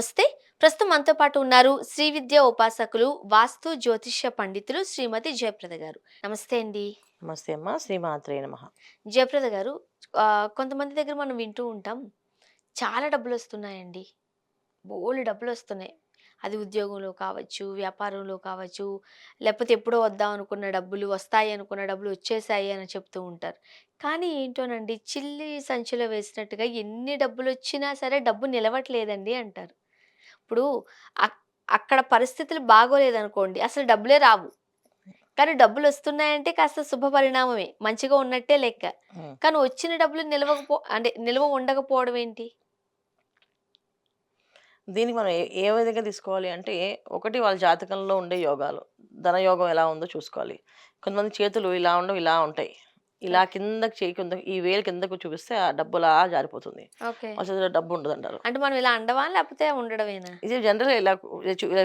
నమస్తే. ప్రస్తుతం మనతో పాటు ఉన్నారు శ్రీ విద్య ఉపాసకులు, వాస్తు జ్యోతిష్య పండితులు శ్రీమతి జయప్రద గారు. నమస్తే అండి. నమస్తే అమ్మ. శ్రీమాత్రే నమః. జయప్రద గారు, కొంతమంది దగ్గర మనం వింటూ ఉంటాం. చాలా డబ్బులొస్తున్నాయండి. బోలెడు డబ్బులొస్తున్నాయి. అది ఉద్యోగంలో కావచ్చు, వ్యాపారంలో కావచ్చు, లేకపోతే ఎప్పుడో వద్దాం అనుకున్న డబ్బులు, వస్తాయి అనుకున్న డబ్బులు వచ్చేసాయి అని చెప్తూ ఉంటారు. కానీ ఏంటోనండి, చిల్లి సంచిలో వేసినట్టుగా ఎన్ని డబ్బులొచ్చినా సరే డబ్బు నిలవట్లేదండి అంటారు. ఇప్పుడు అక్ అక్కడ పరిస్థితులు బాగోలేదనుకోండి, అసలు డబ్బులే రావు. కానీ డబ్బులొస్తున్నాయంటే కాస్త శుభ పరిణామమే. మంచిగా ఉన్నట్టే లెక్క. హ్మ్. కానీ వచ్చిన డబ్బులు అంటే నిల్వ ఉండకపోవడం ఏంటి? దీనికి మనం ఏ విధంగా తీసుకోవాలి అంటే, ఒకటి వాళ్ళ జాతకంలో ఉండే యోగాలు. ధనయోగం ఎలా ఉందో చూసుకోవాలి. కొంతమంది చేతులు ఇలా ఉండవు, ఇలా ఉంటాయి. ఇలా ఓకే. కిందకి చెయ్యి కిందకి ఈ వేలు కిందకు చూపిస్తే ఆ డబ్బులా జారిపోతుంది. ఓకే. వాళ్ళ చేతిలో డబ్బు ఉండదంటారు. అంటే మనం ఇలా అండమా? లేకపోతే ఉండడమేనా? ఇది జనరల్‌గా ఇలా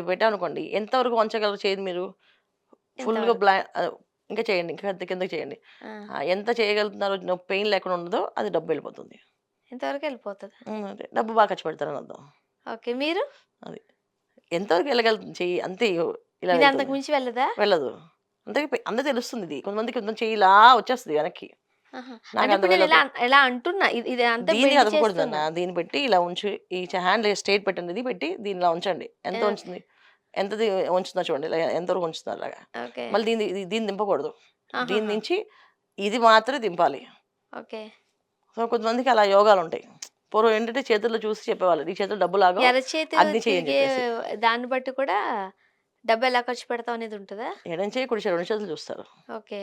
పెట్టామనుకోండి, ఎంతవరకు వంచగలరు చేయిని మీరు? ఫుల్‌గా ఎంతవరకు? ఇంకా చేయండి. ఇంకా కిందకి చేయండి. ఆ! ఎంత చేయగలుగుతున్నారో పెయిన్ లేకుండా ఉన్నదో అది డబ్బెళ్ళిపోతుంది. ఎంతవరకెళ్ళిపోతదా? అదే. డబ్బు బాగా ఖర్చు పెడతారని అర్థం. ఓకే. మీరు? అది. ఎంతవరకు వెళ్ళగలుగుతుంది చెయ్యి అంతే ఇలా ఇది అంతకు వెళ్తుంది. మించి వెళ్ళదా? వెళ్ళదు. అందుకే అందరికి తెలుస్తుందిది. కొంతమందికి కొంచెం చెయ్యి ఇలా వచ్చేస్తది వెనక్కి. ఆహా! అంటే నాకంత ఇప్పుడు నేను వెళ్ళదు. ఇలా అంటున్నా. ఇది అంతా దీన్ని బెండ్ కదపకూడదన్న. చేస్తున్నా. దీన్ని పెట్టి ఇలా ఉంచి హ్యాండ్ స్ట్రెయిట్ పెట్టండి. ఇది పెట్టి దీన్ని ఇలా ఉంచండి. ఎంత ఓకే. ఉంచుతుంది? ఎంతది ఉంచుతుందో చూడండి. ఇలా ఎంతవరకు ఉంచుతున్నారు అలాగా. ఓకే. మళ్ళీ దీన్ని దింపకూడదు. దీని ఆహాహా! నుంచి ఇది మాత్రమే దింపాలి. ఓకే. సో, కొంతమందికి అలా యోగాలుంటాయి. పూర్వం ఏంటంటే చేతుల్లో చూసి చెప్పేవాళ్ళు. నీ చేతుల్లో డబ్బులాగవు ఎరచేతి అగ్ని చెయ్యి అని తిరిగే చెప్పేసి. దాన్ని బట్టి కూడా డబ్బెలా ఖర్చు పెడతాం అనేది ఉంటదా? ఎడమ చెయ్యి, కుడి చెయ్యి 2 చేతులు చూస్తారు. ఓకే.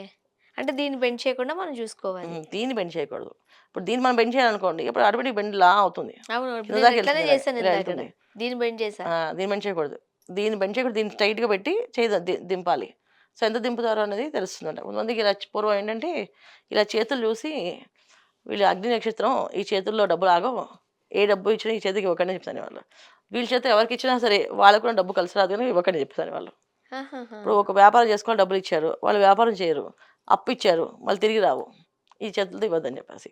అంటే దీన్ని బెండ్ చేయకుండా మనం చూసుకోవాలి. దీన్ని బెండ్ చేయకూడదు. ఇప్పుడు దీన్ని మనం బెండ్ చేయాలనుకోండి, ఇప్పుడు ఆటోమేటిక్ బెండ్‌లా అవుతుంది. అవును. ఇప్పుడు కింద నేను దాకా ఇట్లనే ఎళ్తుంది చేశాను ఇలా ఇందాకడ. ఎళ్తుంది. దీన్ని బెండ్ చేశా. దీన్ని బెండ్ చేయకూడదు. దీన్ని బెండ్ చేయకూడదు. దీన్ని స్ట్రెయిట్‌గా పెట్టి చేయి దింపాలి. సో, ఎంత దింపుతారో అనేది తెలుస్తుందంట. కొంతమందికి ఇలా పూర్వం ఏంటంటే, ఇలా చేతులు చూసి వీళ్ళు అగ్ని నక్షత్రం ఈ చేతుల్లో డబ్బులు ఆగవు. ఏ డబ్బు ఇచ్చినా ఈ చేతికి ఇవ్వకండి చెప్తానేవాళ్ళు. వీళ్ళ చేత ఎవరికిచ్చినా సరే వాళ్ళకి కూడా డబ్బు కలిసి రాదు గానీ ఇవ్వకండి చెప్తానేవాళ్ళు. ఆహాహా! ఇప్పుడు ఒక వ్యాపారం చేసుకోవాలి డబ్బులిచ్చారు. వాళ్ళు వ్యాపారం చేయరు. అప్పిచ్చారు. మళ్ళీ తిరిగి రావు. ఈ చేతులతో ఇవ్వద్దని చెప్పేసి.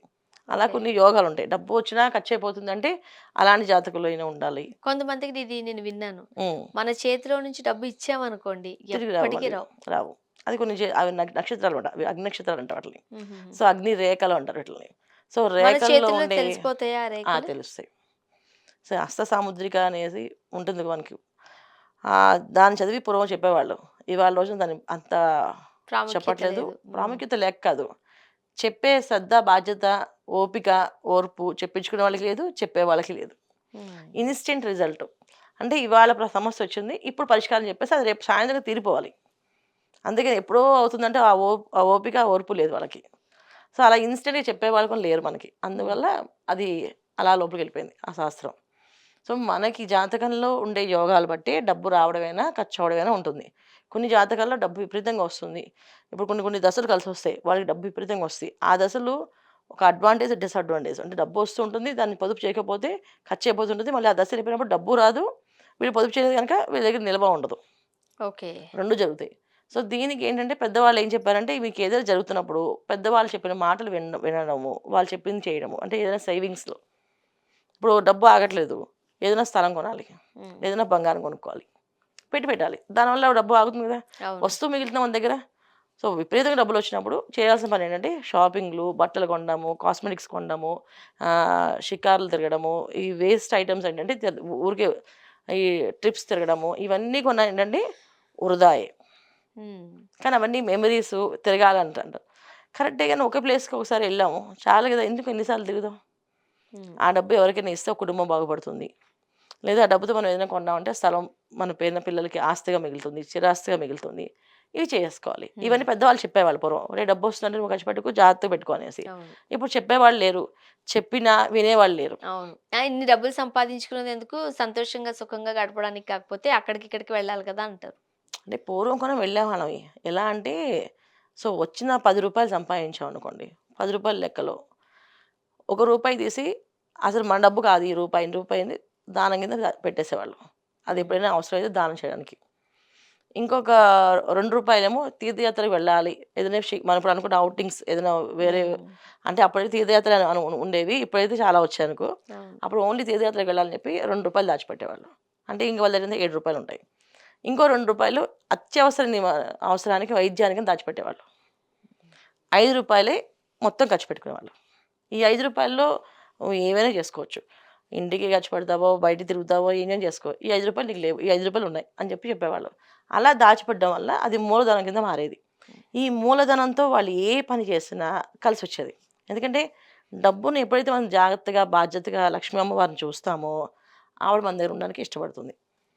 అలా ఓకే. కొన్ని యోగాలుంటాయి. డబ్బు వచ్చినా ఖర్చయిపోతుందంటే అలాంటి జాతకులు అయినా ఉండాలి. కొంతమందికి ఇది నేను విన్నాను. హ్మ్. మన చేతిలో నుంచి డబ్బు ఇచ్చామనుకోండి తిరిగి రావు ఎప్పటికి మళ్ళీ. రావు. రావు. అది కొన్ని అవి నక్షత్రాలన్నమాట. అవి అగ్ని నక్షత్రాలంటారు వాటిలిని. హుహుహు. సో, అగ్ని రేఖలు అంటారు వీటిలిని. సో, మన రేఖల్లో చేతుల్లో ఉండే తెలిసిపోతాయా ఆ రేఖలు? తెలుస్తాయి. సో, హస్త సాముద్రిక అనేది ఉంటుంది మనకి. దాన్ని చదివి పూర్వం చెప్పేవాళ్ళు. ఇవాళ రోజున దాన్ని అంత ప్రాముఖ్యత చెప్పట్లేదు. లేదు. హ్మ్. ప్రాముఖ్యత లేక కాదు. చెప్పే శ్రద్ధ, బాధ్యత, ఓపిక, ఓర్పు చెప్పించుకునే వాళ్ళకి లేదు. చెప్పే వాళ్ళకి లేదు. హ్మ్. Instant result. అంటే ఇవాళ సమస్యొచ్చింది. ఇప్పుడు పరిష్కారం చెప్పేసి అది రేపు సాయంత్రం తీరిపోవాలి. అందుకని ఎప్పుడో అవుతుందంటే ఆ ఓపిక, ఓర్పు లేదు వాళ్ళకి. సో, అలా ఇన్‌స్టంట్‌గా చెప్పేవాళ్ళు కూడా లేరు మనకి. హ్మ్. అందువల్ల అది అలా లోపలికెళ్ళిపోయింది ఆ శాస్త్రం. సో, మనకి జాతకంలో ఉండే యోగాలు బట్టి డబ్బు రావడమైనా, ఖర్చవ్వడమైనా ఉంటుంది. కొన్ని జాతకాల్లో డబ్బు విపరీతంగా వస్తుంది. ఇప్పుడు కొన్ని కొన్ని దశలు కలిసొస్తాయి. వాళ్ళకి డబ్బు విపరీతంగా వస్తాయి. ఆ దశలు ఒక అడ్వాంటేజ్, డిసడ్వాంటేజ్. అంటే డబ్బు వస్తూ ఉంటుంది. దాన్ని పొదుపు చేయకపోతే ఖర్చయిపోతుంటుంది. మళ్ళీ ఆ దశ వెళ్ళిపోయినప్పుడు డబ్బు రాదు. వీళ్ళు పొదుపు చేయలేదు గనక వీళ్ళ దగ్గర నిల్వ ఉండదు. ఓకే. 2 జరుగుతాయి. సో, దీనికేంటంటే పెద్దవాళ్ళు ఏం చెప్పారంటే మీకేదైనా జరుగుతున్నప్పుడు పెద్దవాళ్ళు చెప్పిన మాటలు వినడము, వాళ్ళు చెప్పింది చేయడము. అంటే ఏదైనా సేవింగ్స్‌లో. ఇప్పుడు డబ్బు ఆగట్లేదు. ఏదైనా స్థలం కొనాలి. హ్మ్. ఏదైనా బంగారం కొనుక్కోవాలి. పెట్టాలి. దానివల్ల డబ్బు ఆగుతుంది గదా! అవును. వస్తువు మిగులుతుంది మన దగ్గర. సో, విపరీతంగా డబ్బులొచ్చినప్పుడు చేయాల్సిన పనేంటంటే షాపింగ్‌లు, బట్టలు కొనడము, కాస్మెటిక్స్ కొనడము, షికారులు తిరగడము, ఈ వేస్ట్ ఐటెమ్స్ ఏంటంటే ఊరికే ఈ ట్రిప్స్ తిరగడము, ఇవన్నీ కూడా ఏంటంటే వృధాయే. హ్మ్. కానీ అవన్నీ మెమోరీసు తిరగాలంటారు. కరెక్టే గాని ఒకే ప్లేస్‌కి ఒకసారి ఎళ్ళాము. చాలు గదా! ఎందుకు ఎన్ని సార్లు తిరుగుదాం? హ్మ్. ఆ డబ్బు ఎవరికైనా ఇస్తే ఒక కుటుంబం బాగుపడుతుంది. లేదా ఆ డబ్బుతో మనం ఏదైనా కొన్నామంటే స్థలం మన పేరున పిల్లలకి ఆస్తిగా మిగులుతుంది. చిరాస్తిగా మిగులుతుంది. ఇవి చేసుకోవాలి. హ్మ్. ఇవన్నీ పెద్దవాళ్ళు చెప్పేవాళ్ళు పూర్వం. "ఒరేయ్! డబ్బొస్తుందంటే నువ్వు ఖర్చు పెట్టుకో, జాగ్రత్తగా పెట్టుకో" అనేసి. అవును. ఇప్పుడు చెప్పేవాళ్ళు లేరు. చెప్పినా వినేవాళ్ళు లేరు. అవును. ఇన్ని డబ్బులు సంపాదించుకునేదెందుకు? సంతోషంగా, సుఖంగా గడపడానికి కాకపోతే అక్కడికి, ఇక్కడికి వెళ్ళాలి కదా! అంటారు. అంటే పూర్వం కూడా వెళ్ళేవాళ్ళం. ఎలా అంటే సో, వచ్చిన రూ. 10 సంపాదించామనుకోండి. రూ. 10 లెక్కలో ఒక రూపాయి తీసి అసలు మన డబ్బు కాదు ఈ రూపాయి. రూపాయిని దానం కింద పెట్టేసేవాళ్ళం. అది హ్మ్. ఎప్పుడైనా అవసరమైతే దానం చేయడానికి. ఇంకొక రూ. 2 తీర్థయాత్రకు వెళ్ళాలి. ఏదైనా మనం ఇప్పుడు అనుకున్న ఔటింగ్స్ ఏదైనా వేరే హ్మ్. అంటే అప్పుడైతే తీర్థయాత్ర ఉండేవి. ఇప్పుడైతే చాలా వచ్చాయనుకో. అవును. అప్పుడు ఓన్లీ తీర్థయాత్రకు వెళ్ళాలని చెప్పి రూ. 2 దాచిపెట్టేవాళ్ళు. అంటే ఇంక వాళ్ళ దగ్గర రూ. 7 ఉంటాయి. ఇంకో రూ. 2 అత్యవసర అవసరానికి వైద్యానికని దాచిపెట్టేవాళ్ళు. రూ. 5 మొత్తం ఖర్చు పెట్టుకునేవాళ్ళు. ఈ రూ. 5లో నువ్వు ఏమైనా చేసుకోవచ్చు. ఇంటికి ఖర్చు పెడతావో, బయట తిరుగుతావో ఏమైనా చేసుకో. ఈ రూ. 5 నీకు లేవు. ఈ రూ. 5 ఉన్నాయి అని చెప్పేవాళ్ళు. అలా దాచిపెట్టడం వల్ల అది మూలధనం కింద మారేది. ఈ మూలధనంతో వాళ్ళు ఏ పని చేసినా కలిసొచ్చేది. ఎందుకంటే డబ్బుని ఎప్పుడైతే మనం జాగ్రత్తగా, బాధ్యతగా లక్ష్మీ అమ్మవారిని చూస్తామో ఆవిడ మన దగ్గర ఉండడానికి ఇష్టపడుతుంది.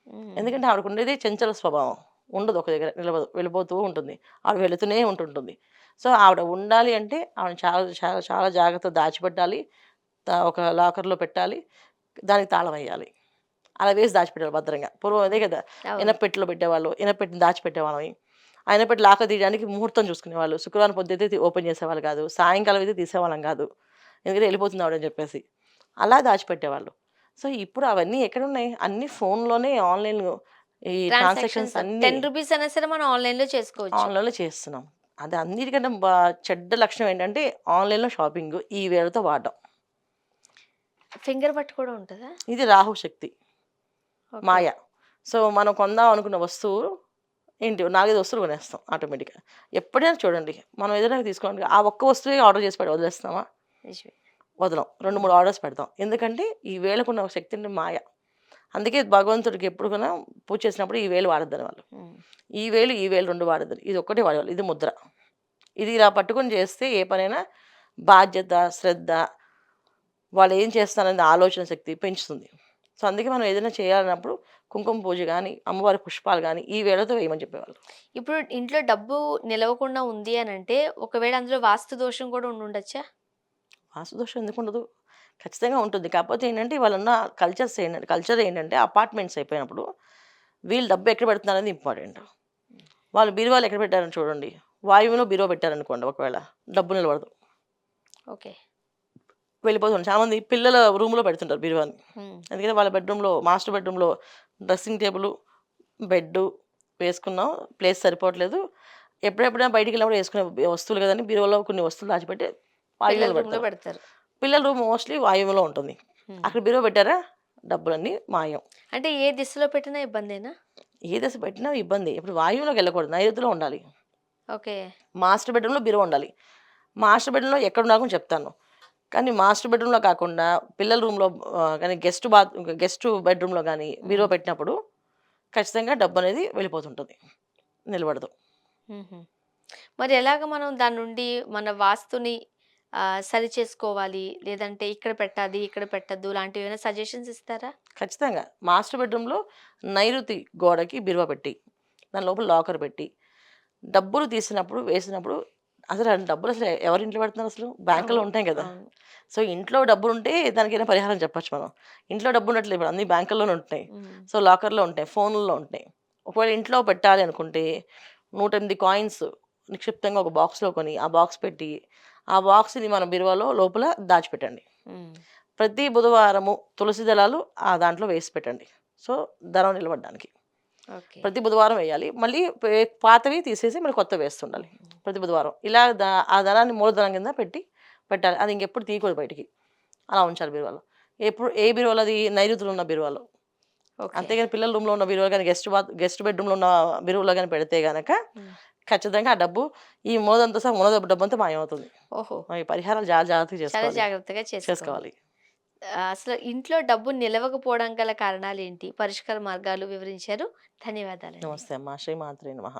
హ్మ్. ఎందుకంటే ఆవిడకుండేది చంచల స్వభావం. ఉండదు ఒక దగ్గర నిలబడదు. వెళ్ళిపోతూ ఉంటుంది. ఆవిడ వెళుతూనే ఉంటుంటుంది. సో, ఆవిడ ఉండాలి అంటే ఆవిడని చాలా చాలా చాలా జాగ్రత్తగా దాచిపెట్టాలి. ఒక లాకర్‌లో పెట్టాలి. దానికి తాళం ఎయ్యాలి. అలా వేసి దాచిపెట్టేవాళ్ళు భద్రంగా. పూర్వం అదే కదా! అవును. ఇనప్పెట్టెలో పెట్టేవాళ్ళు. ఇనప్పెట్టెని దాచిపెట్టేవాళ్ళమి. ఆ ఇనప్పెట్టె లాకర్ తీయడానికి ముహూర్తం చూసుకునేవాళ్ళు. శుక్రవారం పొద్దైతే ఓపెన్ చేసేవాళ్ళు కాదు. సాయంకాలం అయితే తీసేవాళ్ళం కాదు. ఎందుకంటే ఎళ్ళిపోతుంది ఆవిడని చెప్పేసి. అలా దాచిపెట్టేవాళ్ళు. సో, ఇప్పుడు అవన్నీ ఎక్కడున్నాయి? అన్నీ ఫోన్‌లోనే ఆన్‌లైన్ ఈ ట్రాన్సాక్షన్స్ ట్రాన్సాక్షన్స్ అన్నీ 10 రూపీస్ అయినా సరే మనం ఆన్‌లైన్‌లో చేసుకోవచ్చు. ఆన్‌లైన్‌లో చేస్తున్నాం. అది అన్నిటికంటే చెడ్డ లక్షణం ఏంటంటే ఆన్‌లైన్‌లో షాపింగు ఈ వేళతో వాడడం. ఫింగర్ పట్టు కూడా ఉంటదా? ఇది రాహు శక్తి. ఓకే. మాయ. సో, మనం కొందాం అనుకున్న వస్తువు ఏంటి 4, 5 వస్తువులు కొనేస్తాం ఆటోమేటిక్‌గా. ఎప్పుడైనా చూడండి మనం ఏదైనా తీసుకోండి ఆ ఒక్క వస్తువే ఆర్డర్ చేసి వదిలేస్తామా? నిజమే. వదలం. 2, హ్మ్. 3 ఆర్డర్స్ పెడతాం. ఎందుకంటే ఈ వేళకున్న శక్తిని మాయ. అందుకే భగవంతుడికి ఎప్పుడు కూడా పూజ చేసినప్పుడు ఈ వేలు వాడొద్దని వాళ్ళు. హ్మ్. ఈ వేలు 2 వాడొద్దని. ఇది ఒక్కటే వాడేవాళ్ళు. ఇది ముద్ర. ఇది ఇలా పట్టుకొని చేస్తే ఏ పనైనా బాధ్యత, శ్రద్ధ వాళ్ళేం చేస్తారనే ఆలోచన శక్తి పెంచుతుంది. సో, అందుకే మనం ఏదైనా చేయాలన్నప్పుడు కుంకుమ పూజ గాని, అమ్మవారి పుష్పాలు గాని ఈ వేళతో వేయమని చెప్పేవాళ్ళు. ఇప్పుడు ఇంట్లో డబ్బు నిలవకుండా ఉంది అనంటే, ఒకవేళ అందులో వాస్తు దోషం కూడా ఉండుండొచ్చా? వాస్తుదోషం ఎందుకుండదు? ఖచ్చితంగా ఉంటుంది. కాకపోతే ఏంటంటే ఇవాళున్న కల్చర్ ఏంటంటే అపార్ట్మెంట్స్ అయిపోయినప్పుడు వీళ్ళు డబ్బు ఎక్కడ పెడుతున్నారనేది ఇంపార్టెంట్. హ్మ్. వాళ్ళు బీరువాలో ఎక్కడ పెట్టారని చూడండి. వాయువులో బీరువా పెట్టారనుకోండి ఒకవేళ డబ్బు నిలబడదు. ఓకే. వెళ్ళిపోతుంది. చాలామంది పిల్లల రూమ్‌లో పెడుతుంటారు బీరువాని. హ్మ్. ఎందుకంటే వాళ్ళ మాస్టర్ బెడ్‌రూమ్‌లో డ్రెస్సింగ్ టేబులు, బెడ్డు వేసుకున్నాం. ప్లేస్ సరిపోవట్లేదు. ఎప్పుడెప్పుడైనా బయటికెళ్ళినప్పుడు ఏసుకునే వస్తువులు కదని బీరువాలో కొన్ని వస్తువులు దాచిపెట్టి పిల్లల వాయువులో రూమ్‌లో పెడతారు. పెడతారు. పిల్లల రూమ్ మోస్ట్‌లీ వాయువులో ఉంటుంది. హ్మ్. అక్కడ బీరువా పెట్టారా డబ్బులన్నీ మాయం. అంటే ఏ దిశలో పెట్టినా ఇబ్బందేనా? ఏ దశ పెట్టినా ఇబ్బందే. ఇప్పుడు వాయువులోకెళ్ళకూడదు. నైరుతిలో ఉండాలి. ఓకే. మాస్టర్ బెడ్‌రూమ్‌లో బీరువా ఉండాలి. మాస్టర్ బెడ్‌రూమ్‌లో ఎక్కడున్నా కూడా చెప్తాను. కానీ మాస్టర్ బెడ్‌రూమ్‌లో కాకుండా పిల్లల రూమ్‌లో గాని గెస్ట్ బెడ్‌రూమ్‌లో గాని హ్మ్. బీరువా పెట్టినప్పుడు ఖచ్చితంగా డబ్బనేది వెళ్ళిపోతుంటది. నిలబడదు. హుహు. మరి ఎలాగ మనం దాని నుండి మన వాస్తుని సరిచేసుకోవాలి? లేదంటే ఇక్కడ పెట్టాలి, ఇక్కడ పెట్టొద్దు లాంటివేమైనా సజెషన్స్ ఇస్తారా? ఖచ్చితంగా. మాస్టర్ బెడ్‌రూమ్‌లో నైరుతి గోడకి బీరువా పెట్టి, దాని లోపల లాకర్ పెట్టి, డబ్బులు తీసినప్పుడు, వేసినప్పుడు అసలు ఆ డబ్బులసలు ఎవరింట్లో పెడుతున్నారసలు? బ్యాంకులో అవును. ఉంటాయి గదా! అవును. సో, ఇంట్లో డబ్బులుంటే దానికేదో పరిహారం చెప్పొచ్చు మనం. ఇంట్లో డబ్బుండట్లేదు ఇప్పుడు అన్నీ బ్యాంకుల్లోనే ఉంటున్నాయి. హ్మ్. సో, లాకర్‌లో ఉంటాయి. ఫోనుల్లో ఉంటున్నాయి. ఒకవేళ ఇంట్లో పెట్టాలి అనుకుంటే 108 కాయిన్స్ నిక్షిప్తంగా ఒక బాక్స్‌లో కొని, ఆ బాక్స్ పెట్టి, ఆ బాక్స్‌ని మన బీరువాలో లోపల దాచిపెట్టండి. హ్మ్. ప్రతి బుధవారము తులసి దళాలు ఆ దాంట్లో వేసి పెట్టండి. సో, ధనం నిలబడడానికి. ఓకే. ప్రతి బుధవారం వేయాలి. మళ్ళీ పాతవి తీసేసి మళ్ళీ కొత్తవి వేస్తుండాలి. హుహు. ప్రతి బుధవారం. ఇలా ఆ ధనాన్ని మూలధనం కింద పెట్టాలి. అది ఇంకెప్పుడు తీయకూడదు బయటికి. అలా ఉంచాలి బీరువాలో. ఏ బీరువాలో అది నైరుతిలో ఉన్న బీరువాలో. ఓకే. అంతేగాని పిల్లల రూమ్‌లో ఉన్న బీరువా గాని, గెస్ట్ బెడ్‌రూమ్‌లో ఉన్న బీరువాలో గాని పెడితే గనక హ్మ్. ఖచ్చితంగా ఆ డబ్బు ఈ మూలధనంతో సహా డబ్బంతా మాయమవుతుంది. ఓహో! ఈ పరిహారాలు చాలా జాగ్రత్తగా చాలా చేసుకోవాలి. జాగ్రత్తగా చేసుకోవాలి. చేసుకోవాలి. అసలు ఇంట్లో డబ్బు నిలవకపోవడం గల కారణాలేంటి? పరిష్కార మార్గాలు వివరించారు. ధన్యవాదాలండి. నమస్తే అమ్మ. శ్రీమాత్రే నమః.